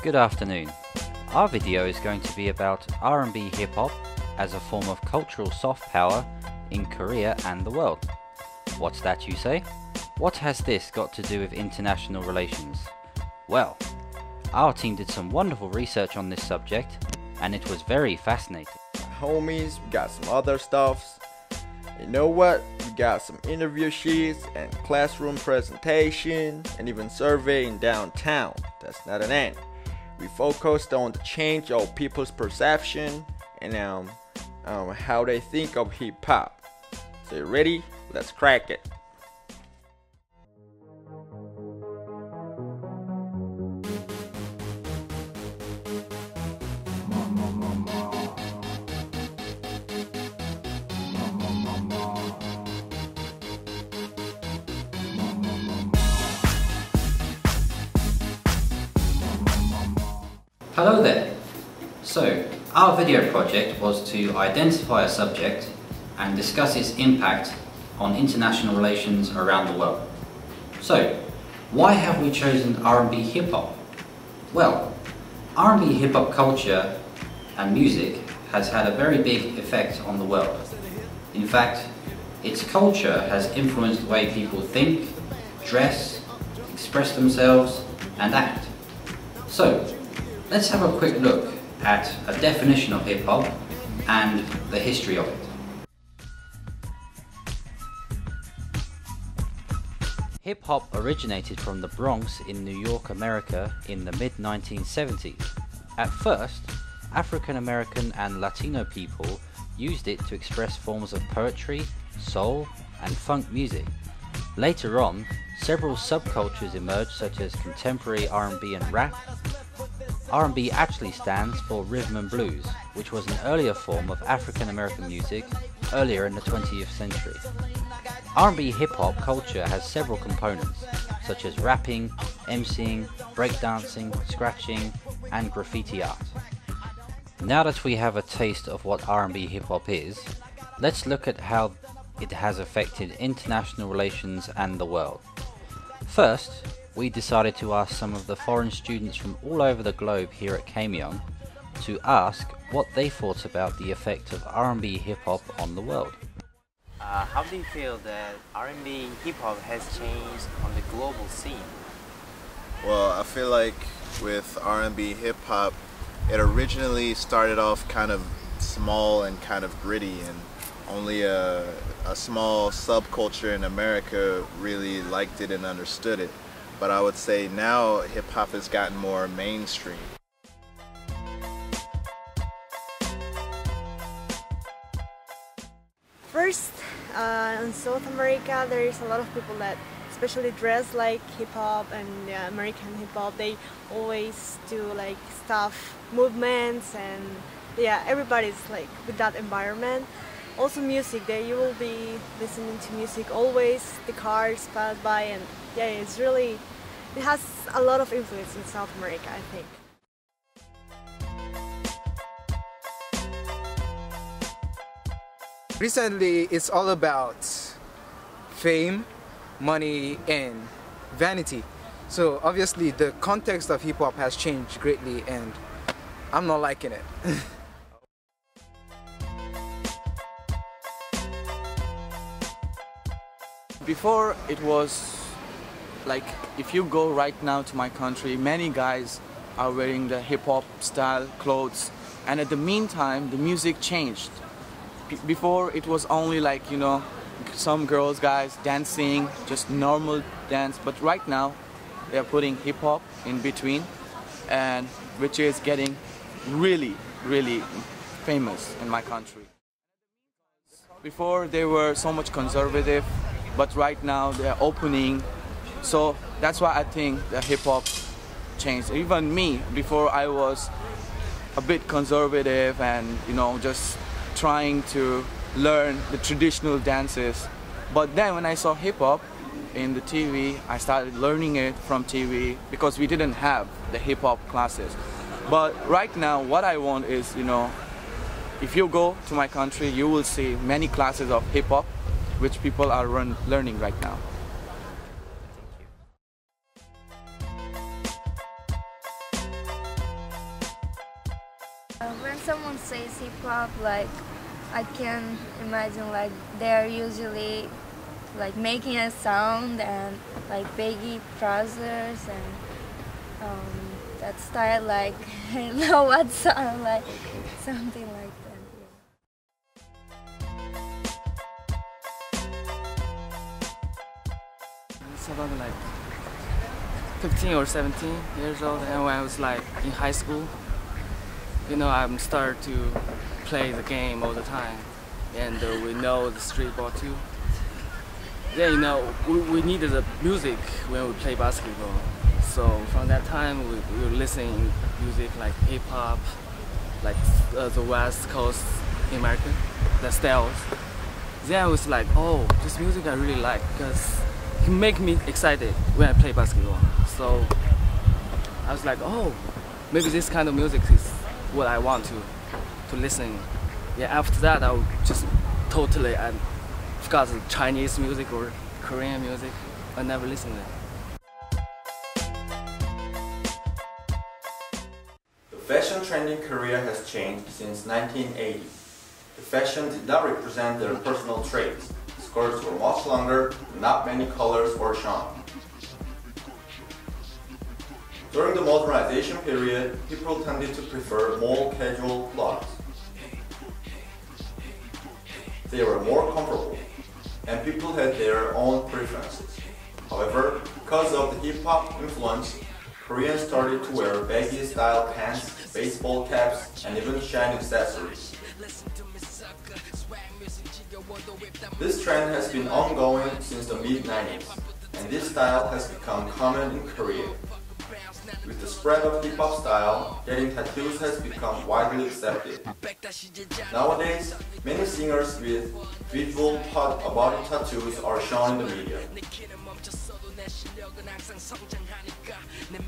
Good afternoon. Our video is going to be about R&B hip-hop as a form of cultural soft power in Korea and the world. What's that, you say? What has this got to do with international relations? Well, our team did some wonderful research on this subject and it was very fascinating. Homies, we got some other stuffs. You know what? We got some interview sheets and classroom presentation and even surveying downtown. That's not an end. We focused on the change of people's perception and how they think of hip-hop. So you ready? Let's crack it. Hello there. So, our video project was to identify a subject and discuss its impact on international relations around the world. So, why have we chosen R&B hip-hop? Well, R&B hip-hop culture and music has had a very big effect on the world. In fact, its culture has influenced the way people think, dress, express themselves, and act. So, let's have a quick look at a definition of hip-hop and the history of it. Hip-hop originated from the Bronx in New York, America in the mid-1970s. At first, African American and Latino people used it to express forms of poetry, soul, and funk music. Later on, several subcultures emerged such as contemporary R&B and rap. R&B actually stands for rhythm and blues, which was an earlier form of African American music earlier in the 20th century. R&B hip-hop culture has several components, such as rapping, MCing, breakdancing, scratching, and graffiti art. Now that we have a taste of what R&B hip-hop is, let's look at how it has affected international relations and the world. First, we decided to ask some of the foreign students from all over the globe here at Keimyung to ask what they thought about the effect of R&B hip-hop on the world. How do you feel that R&B hip-hop has changed on the global scene? Well, I feel like with R&B hip-hop, it originally started off kind of small and kind of gritty, and only a small subculture in America really liked it and understood it. But I would say now hip-hop has gotten more mainstream. First, in South America, there is a lot of people that especially dress like hip-hop and American hip-hop. They always do like stuff, movements, and yeah, everybody's like with that environment. Also music, there you will be listening to music always, the cars pass by, and yeah, it has a lot of influence in South America, I think. Recently, it's all about fame, money, and vanity. So obviously the context of hip-hop has changed greatly and I'm not liking it. Before it was like, if you go right now to my country, many guys are wearing the hip-hop style clothes, and at the meantime the music changed. Before it was only like, you know, some girls, guys dancing, just normal dance, but right now they are putting hip-hop in between, and which is getting really famous in my country. Before they were so much conservative, but right now they're opening, so that's why I think the hip-hop changed. Even me, before I was a bit conservative and, you know, just trying to learn the traditional dances, but then when I saw hip-hop in the TV, I started learning it from TV because we didn't have the hip-hop classes. But right now what I want is, you know, if you go to my country, you will see many classes of hip-hop which people are learning right now. When someone says hip hop, like I can imagine like they're usually like making a sound and like baggy trousers and that style, like I don't know what sound, like something like that. It's about like 15 or 17 years old, and when I was like in high school, you know, I'm started to play the game all the time, and we know the street ball too. Yeah, you know, we needed the music when we play basketball. So from that time, we were listening music like hip hop, like the West Coast American, the styles. Then I was like, oh, this music I really like because it make me excited when I play basketball. So I was like, oh, maybe this kind of music is what I want to listen. Yeah, after that I would just totally I forgot the Chinese music or Korean music. I never listened to it. The fashion trend in Korea has changed since 1980. The fashion did not represent their personal traits. Skirts were much longer, not many colors were shown. During the modernization period, people tended to prefer more casual clothes. They were more comfortable, and people had their own preferences. However, because of the hip-hop influence, Koreans started to wear baggy style pants, baseball caps, and even shiny accessories. This trend has been ongoing since the mid-90s, and this style has become common in Korea. With the spread of hip-hop style, getting tattoos has become widely accepted. Nowadays, many singers with visual body tattoos are shown in the media.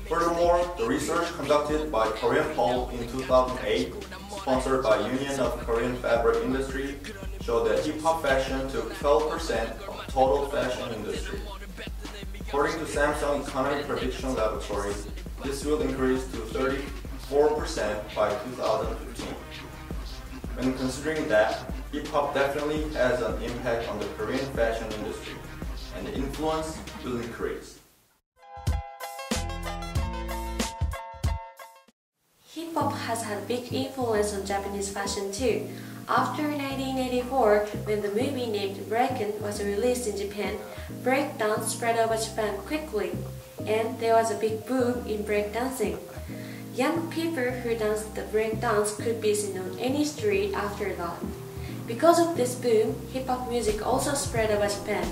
Furthermore, the research conducted by Korean Poll in 2008, sponsored by Union of Korean Fabric Industry, showed that hip-hop fashion took 12% of total fashion industry. According to Samsung Economic Prediction Laboratory, this will increase to 34% by 2015. When considering that, hip-hop definitely has an impact on the Korean fashion industry, and the influence will increase. Hip-hop has had big influence on Japanese fashion too. After 1984, when the movie named Breakin' was released in Japan, breakdance spread over Japan quickly, and there was a big boom in breakdancing. Young people who danced the breakdance could be seen on any street after that. Because of this boom, hip-hop music also spread over Japan.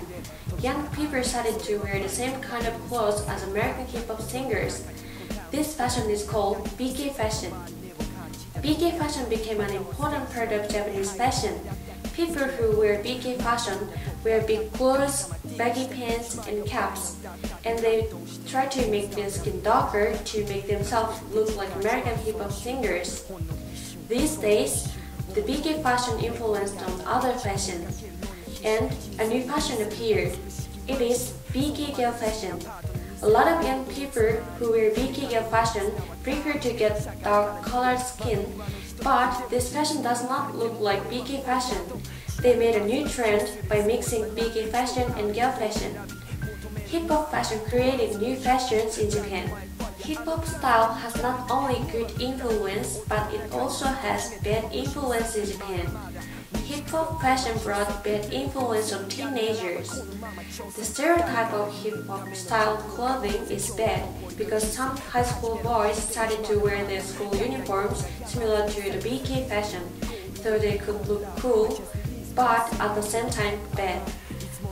Young people started to wear the same kind of clothes as American hip-hop singers. This fashion is called BK fashion. BK fashion became an important part of Japanese fashion. People who wear BK fashion wear big clothes, baggy pants, and caps, and they try to make their skin darker to make themselves look like American hip-hop singers. These days, the BK fashion influenced on other fashion, and a new fashion appeared. It is BK girl fashion. A lot of young people who wear BK girl fashion prefer to get dark colored skin, but this fashion does not look like BK fashion. They made a new trend by mixing BK fashion and girl fashion. Hip-hop fashion created new fashions in Japan. Hip-hop style has not only good influence, but it also has bad influence in Japan. Hip-hop fashion brought bad influence on teenagers. The stereotype of hip-hop style clothing is bad because some high school boys started to wear their school uniforms similar to the BK fashion, so they could look cool, but at the same time bad.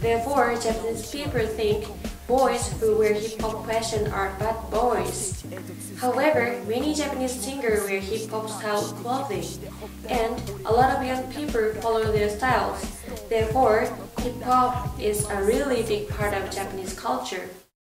Therefore, Japanese people think boys who wear hip-hop fashion are bad boys. However, many Japanese singers wear hip-hop style clothing, and a lot of young people follow their styles. Therefore, hip-hop is a really big part of Japanese culture.